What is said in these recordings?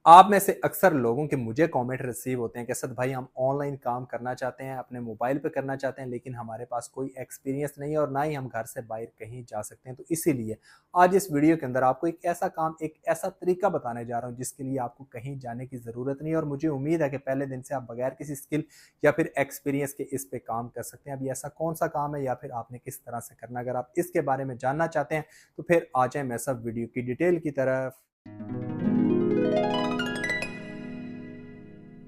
आप में से अक्सर लोगों के मुझे कमेंट रिसीव होते हैं कि असद भाई हम ऑनलाइन काम करना चाहते हैं, अपने मोबाइल पे करना चाहते हैं, लेकिन हमारे पास कोई एक्सपीरियंस नहीं है और ना ही हम घर से बाहर कहीं जा सकते हैं। तो इसीलिए आज इस वीडियो के अंदर आपको एक ऐसा काम, एक ऐसा तरीका बताने जा रहा हूं जिसके लिए आपको कहीं जाने की ज़रूरत नहीं है और मुझे उम्मीद है कि पहले दिन से आप बगैर किसी स्किल या फिर एक्सपीरियंस के इस पे काम कर सकते हैं। अभी ऐसा कौन सा काम है या फिर आपने किस तरह से करना, अगर आप इसके बारे में जानना चाहते हैं तो फिर आ जाए मैं सब वीडियो की डिटेल की तरफ।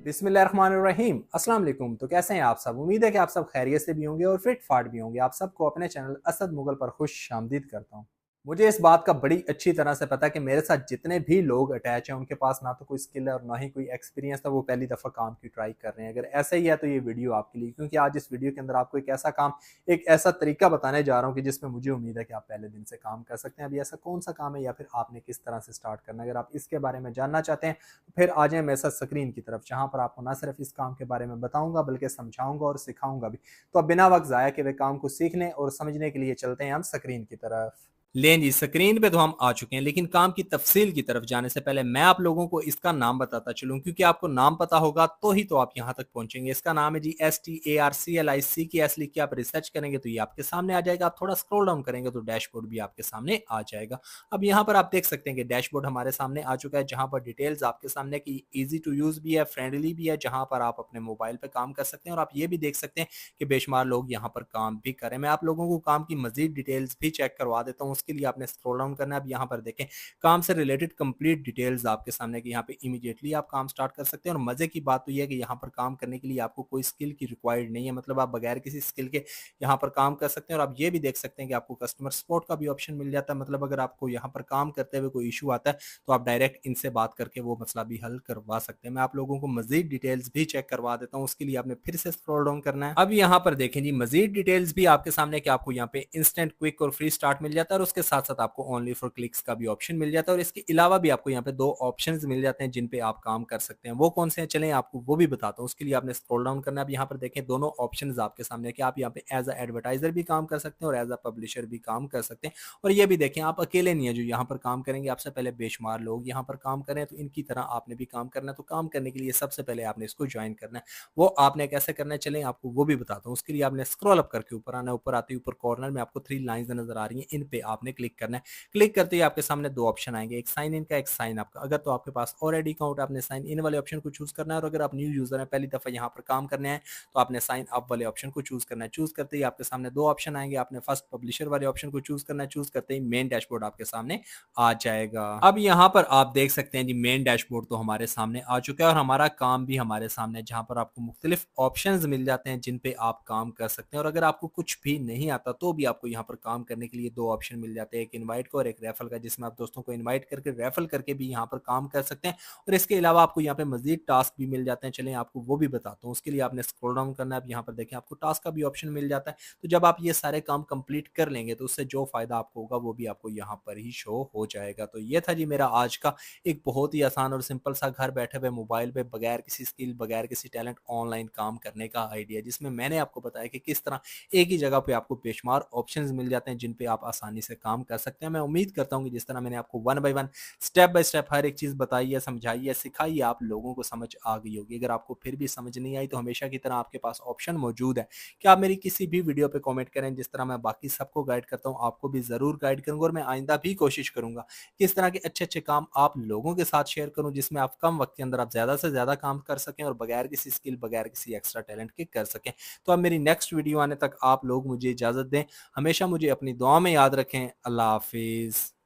बिस्मिल्लाहिर्रहमानिर्रहीम, अस्सलाम वालेकुम। तो कैसे हैं आप सब? उम्मीद है कि आप सब खैरियत से भी होंगे और फिट फाट भी होंगे। आप सबको अपने चैनल असद मुगल पर खुश आमदीद करता हूँ। मुझे इस बात का बड़ी अच्छी तरह से पता है कि मेरे साथ जितने भी लोग अटैच हैं उनके पास ना तो कोई स्किल है और ना ही कोई एक्सपीरियंस था, वो पहली दफ़ा काम की ट्राई कर रहे हैं। अगर ऐसा ही है तो ये वीडियो आपके लिए, क्योंकि आज इस वीडियो के अंदर आपको एक ऐसा काम, एक ऐसा तरीका बताने जा रहा हूँ कि जिसमें मुझे उम्मीद है कि आप पहले दिन से काम कर सकते हैं। अभी ऐसा कौन सा काम है या फिर आपने किस तरह से स्टार्ट करना है, अगर आप इसके बारे में जानना चाहते हैं तो फिर आ जाए मेरे साथ स्क्रीन की तरफ, जहाँ पर आपको ना सिर्फ इस काम के बारे में बताऊंगा बल्कि समझाऊंगा और सिखाऊंगा भी। तो अब बिना वक्त ज़ाया किए काम को सीखने और समझने के लिए चलते हैं हम स्क्रीन की तरफ। लें जी, स्क्रीन पे तो हम आ चुके हैं, लेकिन काम की तफसील की तरफ जाने से पहले मैं आप लोगों को इसका नाम बताता चलूं, क्योंकि आपको नाम पता होगा तो ही तो आप यहां तक पहुंचेंगे। इसका नाम है जी STARCLIC लिख के आप रिसर्च करेंगे तो ये आपके सामने आ जाएगा। आप थोड़ा स्क्रॉल डाउन करेंगे तो डैशबोर्ड भी आपके सामने आ जाएगा। अब यहाँ पर आप देख सकते हैं कि डैशबोर्ड हमारे सामने आ चुका है, जहां पर डिटेल्स आपके सामने की ईजी टू यूज भी है, फ्रेंडली भी है, जहां पर आप अपने मोबाइल पे काम कर सकते हैं और आप ये भी देख सकते हैं कि बेशुमार लोग यहाँ पर काम भी करें। मैं आप लोगों को काम की मजीद डिटेल्स भी चेक करवा देता हूँ। उसके लिए आपने स्क्रॉल डाउन करना है। अब यहाँ पर देखें, काम से रिलेटेड कंप्लीट डिटेल्स आपके सामने कि यहाँ पे इमीडिएटली आप काम स्टार्ट कर सकते हैं। और मजे की बात तो यह है कि यहाँ पर काम करने के लिए आपको कोई स्किल की रिक्वायर्ड नहीं है, मतलब आप बगैर किसी स्किल के यहाँ पर काम कर सकते हैं। और आप ये भी देख सकते हैं कि आपको कस्टमर सपोर्ट का भी ऑप्शन मिल जाता है, मतलब अगर आपको यहाँ पर काम करते हुए कोई इशू आता है तो आप डायरेक्ट इनसे बात करके वो मसला भी हल करवा सकते हैं। मैं आप लोगों को मजीद डिटेल्स भी चेक करवा देता हूँ। उसके लिए आपने फिर से स्क्रॉल डाउन करना है। अब यहाँ पर देखें जी, मजीद डिटेल्स भी आपके सामने कि आपको यहाँ पे इंस्टेंट, क्विक और फ्री स्टार्ट मिल जाता है और उसके साथ साथ आपको ओनली फॉर क्लिक्स का भी ऑप्शन मिल जाता है। और इसके अलावा भी आपको यहाँ पे दो ऑप्शंस मिल जाते हैं जिन पे आप काम कर सकते हैं। वो कौन से हैं, चलें आपको वो भी बताता हूँ। उसके लिए आपने स्क्रॉल डाउन करना है। अब यहाँ पर देखें, दोनों ऑप्शंस आपके सामने कि आप यहाँ पे एज अ एडवर्टाइजर भी काम कर सकते हैं और एज अ पब्लिशर भी काम कर सकते हैं। और ये भी देखें, आप अकेले नहीं है जो यहाँ पर काम करेंगे, आपसे पहले बेशुमार लोग यहाँ पर काम करें, तो इनकी तरह आपने भी काम करना है। तो काम करने के लिए सबसे पहले आपने इसको ज्वाइन करना है। वो आपने कैसे करना है, चलें आपको वो भी बताता हूँ। उसके लिए आपने स्क्रॉल अप करके ऊपर आना है। ऊपर आते ही ऊपर कॉर्नर में आपको 3 लाइंस नजर आ रही हैं, इन पे आपने क्लिक करना है। क्लिक करते ही आपके सामने दो ऑप्शन आएंगे, एक साइन इन का, एक साइन अप का। अगर तो आपके पास ऑलरेडी अकाउंट, आपने साइन इन वाले ऑप्शन को चूज करना है। और अगर आप न्यू यूजर हैं, पहली दफा यहाँ पर काम करने हैं, तो आपने साइन अप वाले ऑप्शन को चूज करना है। चूज करते ही आपके सामने दो ऑप्शन आएंगे, आपने फर्स्ट पब्लिशर वाले ऑप्शन को चूज करना है। चूज करते ही मेन डैशबोर्ड आपके सामने आ जाएगा। अब यहाँ पर आप देख सकते हैं जी, मेन डैशबोर्ड तो हमारे सामने आ चुका है और हमारा काम भी हमारे सामने, जहां पर आपको मुख्तलिफ ऑप्शंस मिल जाते हैं जिन पे आप काम कर सकते हैं। और अगर आपको कुछ भी नहीं आता तो भी आपको यहाँ पर काम करने के लिए दो ऑप्शन मिल जाते हैं, एक इनवाइट का और एक रेफल का, जिसमें आप दोस्तों को इनवाइट करके रेफल करके भी यहाँ पर काम कर सकते हैं। और इसके अलावा आपको यहाँ पे मजीद टास्क भी मिल जाते हैं, चलें आपको वो भी बताता हूँ। उसके लिए आपने स्क्रॉल डाउन करना है। अब यहाँ पर देखें, आपको टास्क का भी ऑप्शन मिल जाता है। तो जब आप ये सारे काम कंप्लीट कर लेंगे तो उससे जो फायदा आपको होगा वो भी आपको यहाँ पर ही शो हो जाएगा। तो ये था जी मेरा आज का एक बहुत ही आसान और सिंपल सा घर बैठे हुए मोबाइल पे बगैर किसी स्किल, बगैर किसी टैलेंट ऑनलाइन काम करने का आइडिया, जिसमें मैंने आपको बताया कि किस तरह एक ही जगह पे आपको बेशुमार ऑप्शंस मिल जाते हैं जिन पे आप आसानी से काम कर सकते हैं। मैं उम्मीद करता हूँ कि जिस तरह मैंने आपको one by one, step by step हर एक चीज़ बताई है, समझाई है, सिखाई है, आप लोगों को समझ आ गई होगी। अगर आपको फिर भी समझ नहीं आई तो हमेशा की तरह आपके पास ऑप्शन मौजूद है कि आप मेरी किसी भी वीडियो पे कमेंट करें। जिस तरह मैं बाकी सबको गाइड करता हूँ, आपको भी ज़रूर गाइड करूँगा और मैं आइंदा भी कोशिश करूँगा कि इस तरह के अच्छे अच्छे काम आप लोगों के साथ शेयर करूँ, जिसमें आप कम वक्त के अंदर आप ज़्यादा से ज़्यादा काम कर सकें और बगैर किसी स्किल, बगैर किसी एक्स्ट्रा टैलेंट के कर सकें। तो अब मेरी नेक्स्ट वीडियो आने तक आप लोग मुझे इजाज़त दें। हमेशा मुझे अपनी दुआ में याद रखें। अल्लाह हाफिज़।